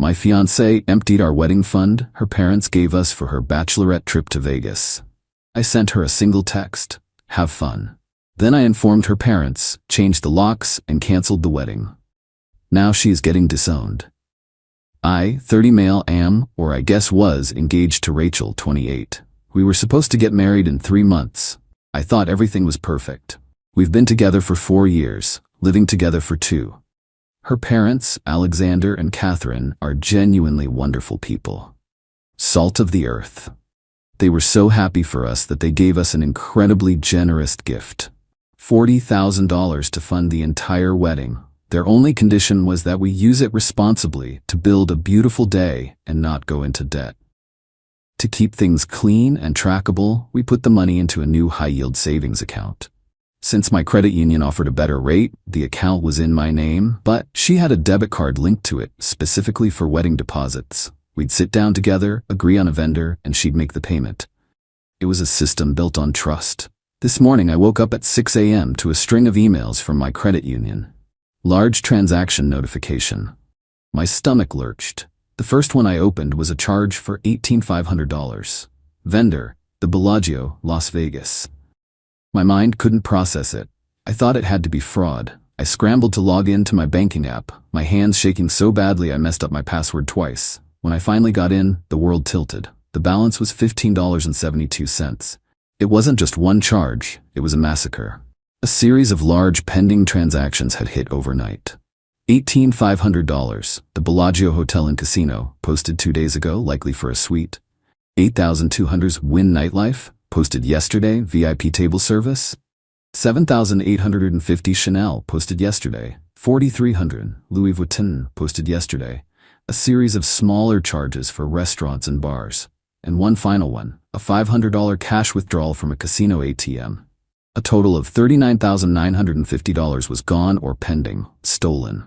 My fiancée emptied our wedding fund her parents gave us for her bachelorette trip to Vegas. I sent her a single text, "Have fun." Then I informed her parents, changed the locks, and canceled the wedding. Now she is getting disowned. I, 30 male, am, or I guess was, engaged to Rachel, 28. We were supposed to get married in 3 months. I thought everything was perfect. We've been together for 4 years, living together for 2. Her parents, Alexander and Catherine, are genuinely wonderful people. Salt of the earth. They were so happy for us that they gave us an incredibly generous gift. $40,000 to fund the entire wedding. Their only condition was that we use it responsibly to build a beautiful day and not go into debt. To keep things clean and trackable, we put the money into a new high-yield savings account. Since my credit union offered a better rate, the account was in my name, but she had a debit card linked to it specifically for wedding deposits. We'd sit down together, agree on a vendor, and she'd make the payment. It was a system built on trust. This morning I woke up at 6 a.m. to a string of emails from my credit union. Large transaction notification. My stomach lurched. The first one I opened was a charge for $18,500. Vendor, the Bellagio, Las Vegas. My mind couldn't process it. I thought it had to be fraud. I scrambled to log in to my banking app, my hands shaking so badly I messed up my password twice. When I finally got in, the world tilted. The balance was $15.72. It wasn't just one charge, it was a massacre. A series of large pending transactions had hit overnight. $18,500, the Bellagio Hotel and Casino, posted 2 days ago, likely for a suite. $8,200's Wynn Nightlife, posted yesterday, VIP table service. $7,850 Chanel, posted yesterday. $4,300 Louis Vuitton, posted yesterday. A series of smaller charges for restaurants and bars. And one final one, a $500 cash withdrawal from a casino ATM. A total of $39,950 was gone or pending, stolen.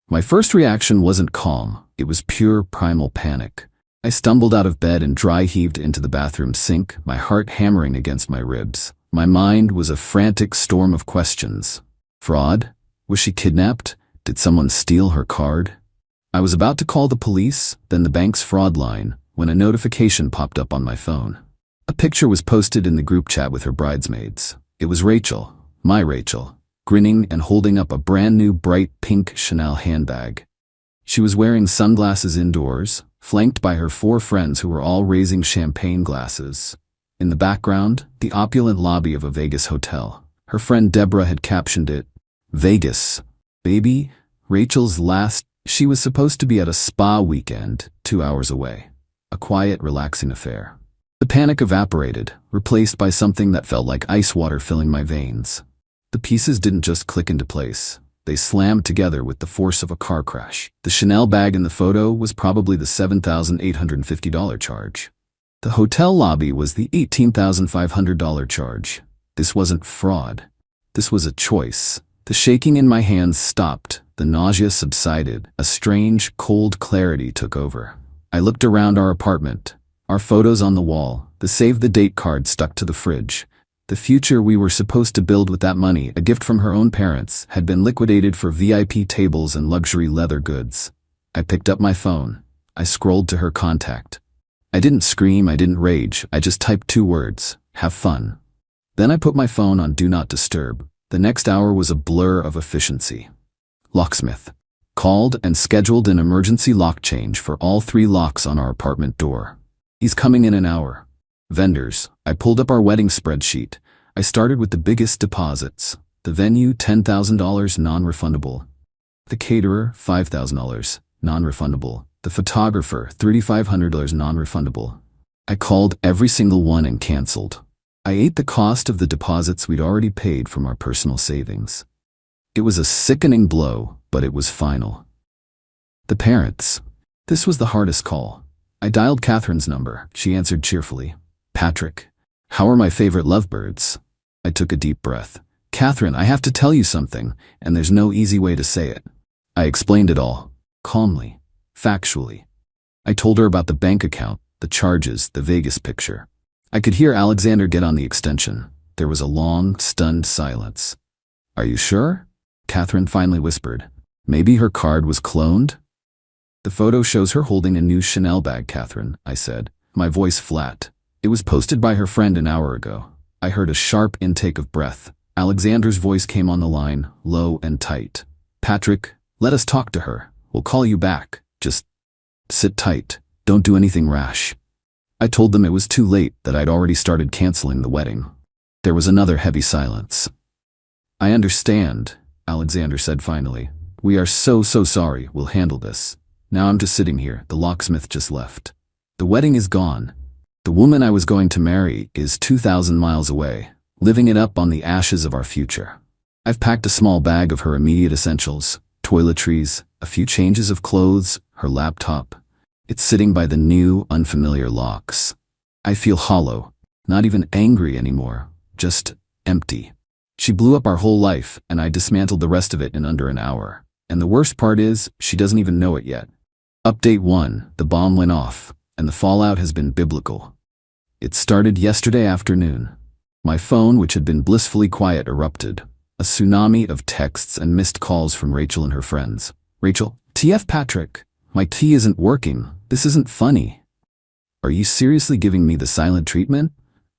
My first reaction wasn't calm, it was pure primal panic. I stumbled out of bed and dry-heaved into the bathroom sink, my heart hammering against my ribs. My mind was a frantic storm of questions. Fraud? Was she kidnapped? Did someone steal her card? I was about to call the police, then the bank's fraud line, when a notification popped up on my phone. A picture was posted in the group chat with her bridesmaids. It was Rachel, my Rachel, grinning and holding up a brand new bright pink Chanel handbag. She was wearing sunglasses indoors, flanked by her 4 friends who were all raising champagne glasses. In the background, the opulent lobby of a Vegas hotel. Her friend Deborah had captioned it, "Vegas, baby, Rachel's last." She was supposed to be at a spa weekend, 2 hours away. A quiet, relaxing affair. The panic evaporated, replaced by something that felt like ice water filling my veins. The pieces didn't just click into place. They slammed together with the force of a car crash. The Chanel bag in the photo was probably the $7,850 charge. The hotel lobby was the $18,500 charge. This wasn't fraud. This was a choice. The shaking in my hands stopped. The nausea subsided. A strange, cold clarity took over. I looked around our apartment. Our photos on the wall, the save-the-date card stuck to the fridge. The future we were supposed to build with that money, a gift from her own parents, had been liquidated for VIP tables and luxury leather goods. I picked up my phone. I scrolled to her contact. I didn't scream, I didn't rage, I just typed 2 words, "Have fun." Then I put my phone on Do Not Disturb. The next hour was a blur of efficiency. Locksmith. Called and scheduled an emergency lock change for all 3 locks on our apartment door. He's coming in an hour. Vendors. I pulled up our wedding spreadsheet. I started with the biggest deposits. The venue, $10,000 non-refundable. The caterer, $5,000 non-refundable. The photographer, $3,500 non-refundable. I called every single one and canceled. I ate the cost of the deposits we'd already paid from our personal savings. It was a sickening blow, but it was final. The parents. This was the hardest call. I dialed Catherine's number. She answered cheerfully. "Patrick, how are my favorite lovebirds?" I took a deep breath. "Catherine, I have to tell you something, and there's no easy way to say it." I explained it all, calmly, factually. I told her about the bank account, the charges, the Vegas picture. I could hear Alexander get on the extension. There was a long, stunned silence. "Are you sure?" Catherine finally whispered. "Maybe her card was cloned?" The photo shows her holding a new Chanel bag, Catherine, I said, my voice flat. It was posted by her friend an hour ago. I heard a sharp intake of breath. Alexander's voice came on the line, low and tight. Patrick, let us talk to her. We'll call you back. Just sit tight. Don't do anything rash. I told them it was too late, that I'd already started canceling the wedding. There was another heavy silence. I understand, Alexander said finally. We are so sorry. We'll handle this. Now I'm just sitting here. The locksmith just left. The wedding is gone. The woman I was going to marry is 2,000 miles away, living it up on the ashes of our future. I've packed a small bag of her immediate essentials, toiletries, a few changes of clothes, her laptop. It's sitting by the new, unfamiliar locks. I feel hollow, not even angry anymore, just empty. She blew up our whole life, and I dismantled the rest of it in under an hour. And the worst part is, she doesn't even know it yet. Update 1, the bomb went off, and the fallout has been biblical. It started yesterday afternoon. My phone, which had been blissfully quiet, erupted. A tsunami of texts and missed calls from Rachel and her friends. Rachel, TF Patrick, my tea isn't working. This isn't funny. Are you seriously giving me the silent treatment?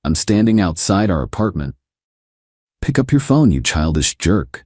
I'm standing outside our apartment. Pick up your phone, you childish jerk.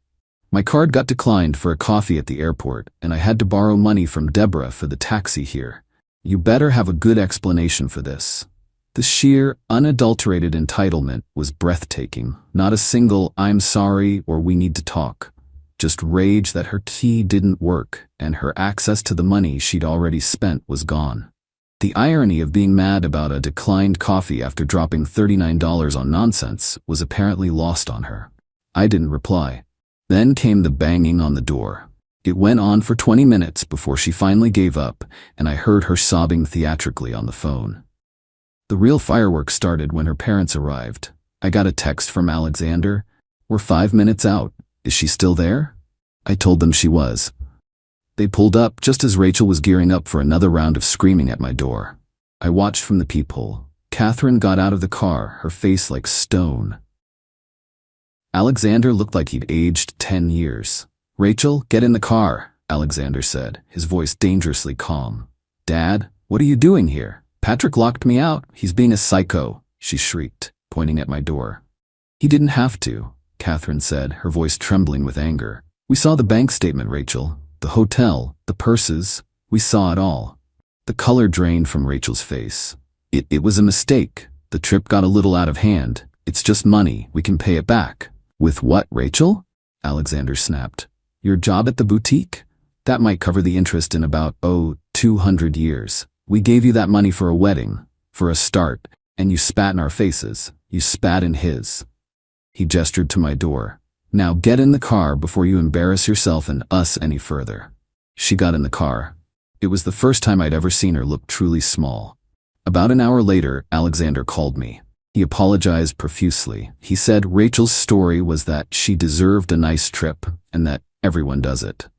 My card got declined for a coffee at the airport, and I had to borrow money from Deborah for the taxi here. You better have a good explanation for this. The sheer, unadulterated entitlement was breathtaking. Not a single "I'm sorry" or "we need to talk." Just rage that her tea didn't work, and her access to the money she'd already spent was gone. The irony of being mad about a declined coffee after dropping $39 on nonsense was apparently lost on her. I didn't reply. Then came the banging on the door. It went on for 20 minutes before she finally gave up, and I heard her sobbing theatrically on the phone. The real fireworks started when her parents arrived. I got a text from Alexander. We're 5 minutes out. Is she still there? I told them she was. They pulled up just as Rachel was gearing up for another round of screaming at my door. I watched from the peephole. Catherine got out of the car, her face like stone. Alexander looked like he'd aged 10 years. Rachel, get in the car, Alexander said, his voice dangerously calm. Dad, what are you doing here? Patrick locked me out. He's being a psycho, she shrieked, pointing at my door. He didn't have to, Catherine said, her voice trembling with anger. We saw the bank statement, Rachel. The hotel, the purses, we saw it all. The color drained from Rachel's face. It was a mistake. The trip got a little out of hand. It's just money. We can pay it back. With what, Rachel? Alexander snapped. Your job at the boutique? That might cover the interest in about, 200 years. We gave you that money for a wedding, for a start, and you spat in our faces. You spat in his. He gestured to my door. Now get in the car before you embarrass yourself and us any further. She got in the car. It was the first time I'd ever seen her look truly small. About an hour later, Alexander called me. He apologized profusely. He said Rachel's story was that she deserved a nice trip and that everyone does it.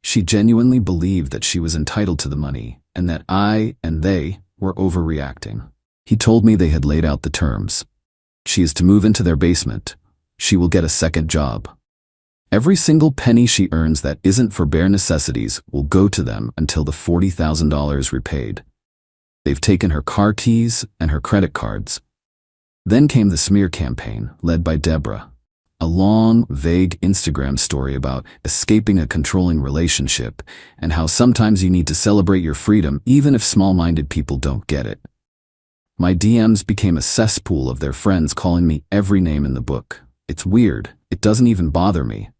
She genuinely believed that she was entitled to the money and that I and they were overreacting. He told me they had laid out the terms. She is to move into their basement. She will get a second job. Every single penny she earns that isn't for bare necessities will go to them until the $40,000 repaid. They've taken her car keys and her credit cards. Then came the smear campaign, led by Deborah. A long, vague Instagram story about escaping a controlling relationship and how sometimes you need to celebrate your freedom even if small-minded people don't get it. My DMs became a cesspool of their friends calling me every name in the book. It's weird. It doesn't even bother me.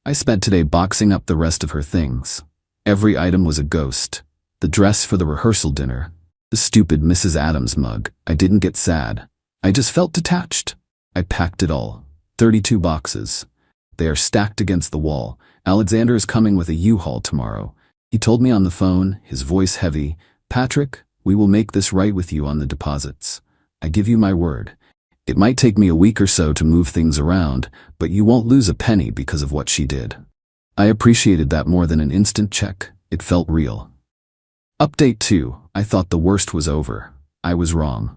I spent today boxing up the rest of her things. Every item was a ghost. The dress for the rehearsal dinner, the stupid Mrs. Adams mug. I didn't get sad. I just felt detached. I packed it all. 32 boxes. They are stacked against the wall. Alexander is coming with a U-Haul tomorrow. He told me on the phone, his voice heavy, Patrick, we will make this right with you on the deposits. I give you my word. It might take me a week or so to move things around, but you won't lose a penny because of what she did. I appreciated that more than an instant check. It felt real. Update 2. I thought the worst was over. I was wrong.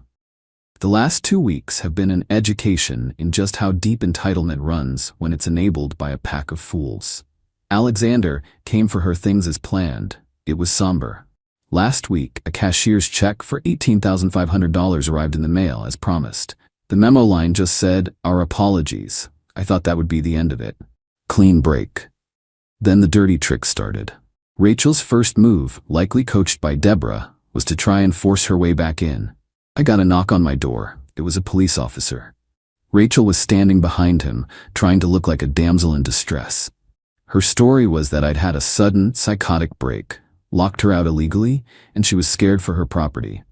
The last 2 weeks have been an education in just how deep entitlement runs when it's enabled by a pack of fools. Alexander came for her things as planned. It was somber. Last week, a cashier's check for $18,500 arrived in the mail as promised. The memo line just said, "Our apologies." I thought that would be the end of it. Clean break. Then the dirty trick started. Rachel's first move, likely coached by Deborah, was to try and force her way back in. I got a knock on my door. It was a police officer. Rachel was standing behind him, trying to look like a damsel in distress. Her story was that I'd had a sudden, psychotic break, locked her out illegally, and she was scared for her property.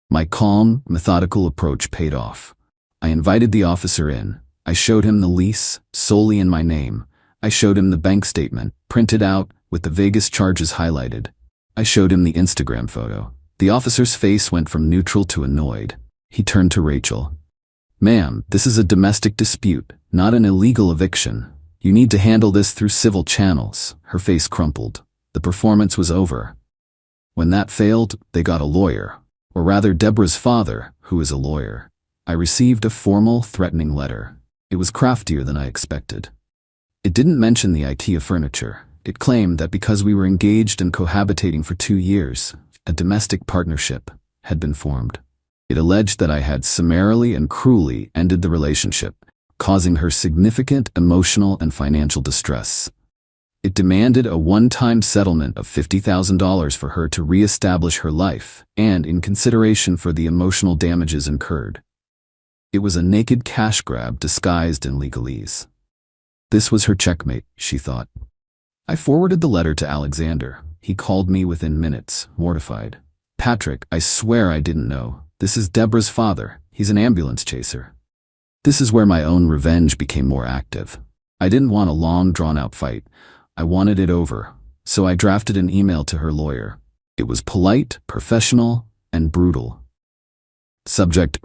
My calm, methodical approach paid off. I invited the officer in. I showed him the lease, solely in my name. I showed him the bank statement, printed out, with the Vegas charges highlighted. I showed him the Instagram photo. The officer's face went from neutral to annoyed. He turned to Rachel. "Ma'am, this is a domestic dispute, not an illegal eviction. You need to handle this through civil channels." Her face crumpled. The performance was over. When that failed, they got a lawyer. Or rather, Deborah's father, who is a lawyer. I received a formal, threatening letter. It was craftier than I expected. It didn't mention the IKEA furniture. It claimed that because we were engaged and cohabitating for 2 years, a domestic partnership had been formed. It alleged that I had summarily and cruelly ended the relationship, causing her significant emotional and financial distress. It demanded a one-time settlement of $50,000 for her to re-establish her life, and in consideration for the emotional damages incurred. It was a naked cash grab disguised in legalese. This was her checkmate, she thought. I forwarded the letter to Alexander. He called me within minutes, mortified. "Patrick, I swear I didn't know. This is Deborah's father. He's an ambulance chaser." This is where my own revenge became more active. I didn't want a long, drawn-out fight. I wanted it over. So I drafted an email to her lawyer. It was polite, professional, and brutal. Subject: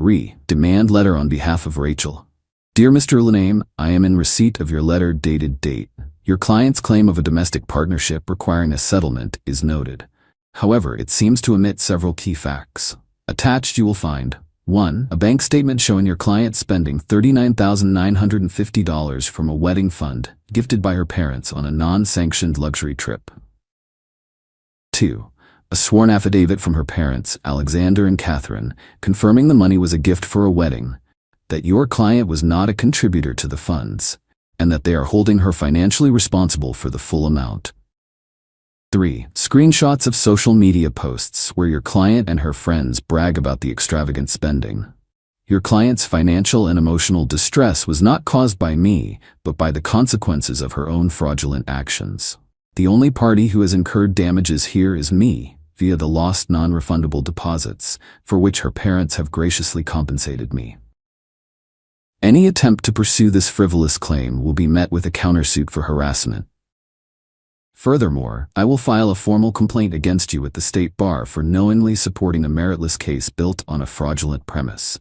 Demand letter on behalf of Rachel. Dear Mr. Laname, I am in receipt of your letter dated date. Your client's claim of a domestic partnership requiring a settlement is noted. However, it seems to omit several key facts. Attached you will find 1. A bank statement showing your client spending $39,950 from a wedding fund gifted by her parents on a non-sanctioned luxury trip. 2. A sworn affidavit from her parents, Alexander and Catherine, confirming the money was a gift for a wedding, that your client was not a contributor to the funds, and that they are holding her financially responsible for the full amount. 3. Screenshots of social media posts where your client and her friends brag about the extravagant spending. Your client's financial and emotional distress was not caused by me, but by the consequences of her own fraudulent actions. The only party who has incurred damages here is me, via the lost non-refundable deposits, for which her parents have graciously compensated me. Any attempt to pursue this frivolous claim will be met with a countersuit for harassment. Furthermore, I will file a formal complaint against you at the State Bar for knowingly supporting a meritless case built on a fraudulent premise.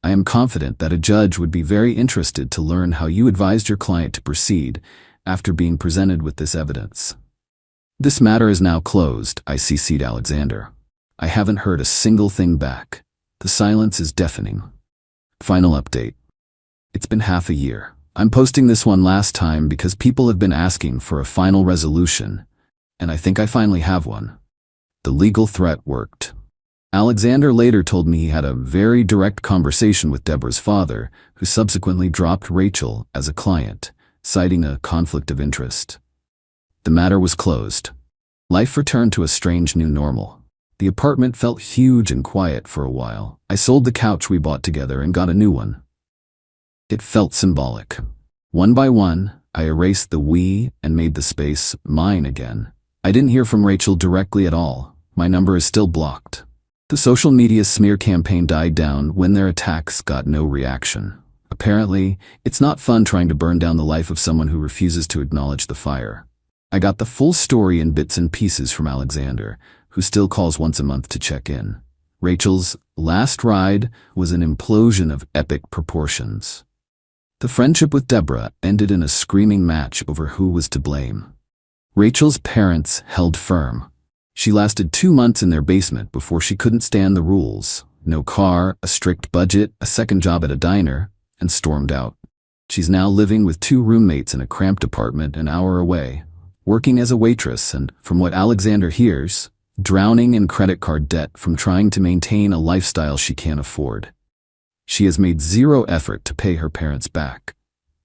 I am confident that a judge would be very interested to learn how you advised your client to proceed after being presented with this evidence. This matter is now closed, I CC'd Alexander. I haven't heard a single thing back. The silence is deafening. Final update. It's been half a year. I'm posting this one last time because people have been asking for a final resolution, and I think I finally have one. The legal threat worked. Alexander later told me he had a very direct conversation with Deborah's father, who subsequently dropped Rachel as a client, citing a conflict of interest. The matter was closed. Life returned to a strange new normal. The apartment felt huge and quiet for a while. I sold the couch we bought together and got a new one. It felt symbolic. One by one, I erased the we and made the space mine again. I didn't hear from Rachel directly at all. My number is still blocked. The social media smear campaign died down when their attacks got no reaction. Apparently, it's not fun trying to burn down the life of someone who refuses to acknowledge the fire. I got the full story in bits and pieces from Alexander, who still calls once a month to check in. Rachel's last ride was an implosion of epic proportions. The friendship with Deborah ended in a screaming match over who was to blame. Rachel's parents held firm. She lasted 2 months in their basement before she couldn't stand the rules. No car, a strict budget, a second job at a diner, and stormed out. She's now living with 2 roommates in a cramped apartment an hour away, working as a waitress and, from what Alexander hears, drowning in credit card debt from trying to maintain a lifestyle she can't afford. She has made zero effort to pay her parents back.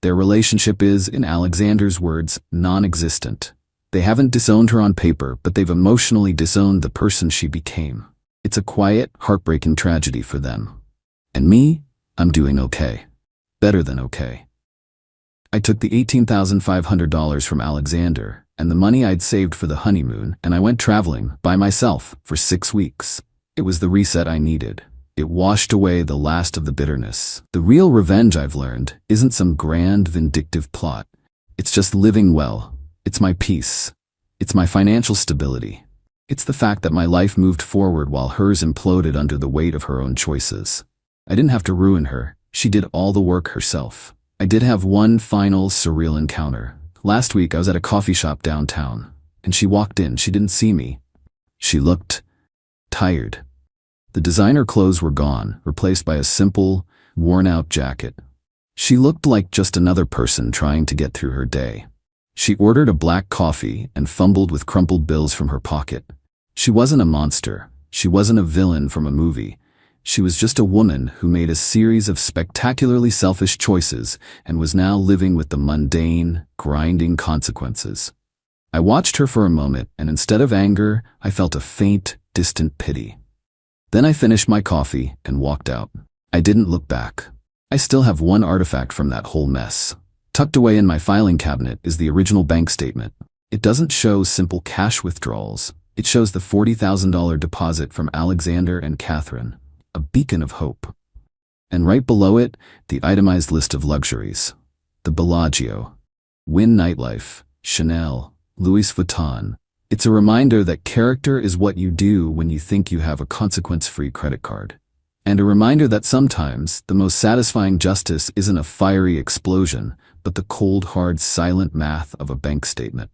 Their relationship is, in Alexander's words, non-existent. They haven't disowned her on paper, but they've emotionally disowned the person she became. It's a quiet, heartbreaking tragedy for them. And me? I'm doing okay. Better than okay. I took the $18,500 from Alexander and the money I'd saved for the honeymoon, and I went traveling by myself for 6 weeks. It was the reset I needed. It washed away the last of the bitterness. The real revenge, I've learned, isn't some grand, vindictive plot. It's just living well. It's my peace. It's my financial stability. It's the fact that my life moved forward while hers imploded under the weight of her own choices. I didn't have to ruin her. She did all the work herself. I did have one final surreal encounter. Last week I was at a coffee shop downtown, and she walked in. She didn't see me. She looked tired. The designer clothes were gone, replaced by a simple, worn-out jacket. She looked like just another person trying to get through her day. She ordered a black coffee and fumbled with crumpled bills from her pocket. She wasn't a monster. She wasn't a villain from a movie. She was just a woman who made a series of spectacularly selfish choices and was now living with the mundane, grinding consequences. I watched her for a moment, and instead of anger, I felt a faint, distant pity. Then I finished my coffee and walked out. I didn't look back. I still have one artifact from that whole mess. Tucked away in my filing cabinet is the original bank statement. It doesn't show simple cash withdrawals. It shows the $40,000 deposit from Alexander and Catherine, a beacon of hope. And right below it, the itemized list of luxuries. The Bellagio, Wynn Nightlife, Chanel, Louis Vuitton. It's a reminder that character is what you do when you think you have a consequence-free credit card. And a reminder that sometimes the most satisfying justice isn't a fiery explosion, but the cold, hard, silent math of a bank statement.